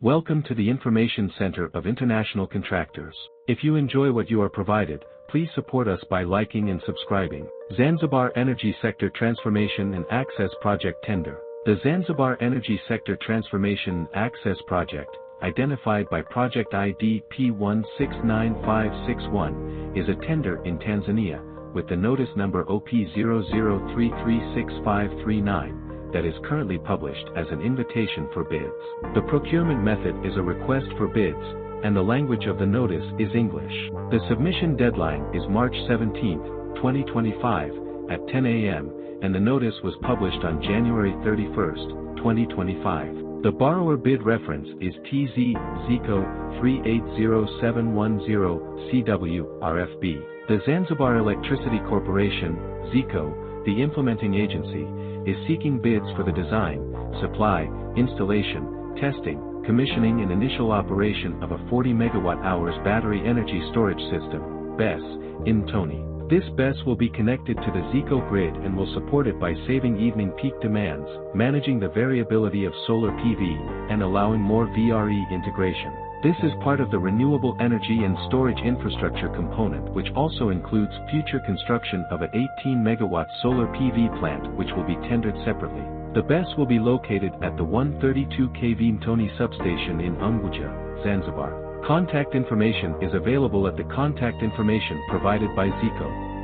Welcome to the Information Center of International Contractors. If you enjoy what you are provided, please support us by liking and subscribing. Zanzibar Energy Sector Transformation and Access Project Tender. The Zanzibar Energy Sector Transformation and Access Project, identified by Project ID P169561, is a tender in Tanzania, with the notice number OP00336539. That is currently published as an invitation for bids. The procurement method is a request for bids, and the language of the notice is English. The submission deadline is March 17, 2025, at 10 a.m., and the notice was published on January 31, 2025. The borrower bid reference is TZ ZECO 380710 CW RFB. The Zanzibar Electricity Corporation, ZECO, the implementing agency, is seeking bids for the design, supply, installation, testing, commissioning and initial operation of a 40 MWh battery energy storage system, BESS, in Mtoni. This BESS will be connected to the ZECO grid and will support it by saving evening peak demands, managing the variability of solar PV, and allowing more VRE integration. This is part of the renewable energy and storage infrastructure component, which also includes future construction of an 18 MW solar PV plant, which will be tendered separately. The BESS will be located at the 132 kV Mtoni substation in Unguja, Zanzibar. Contact information is available at the contact information provided by ZECO.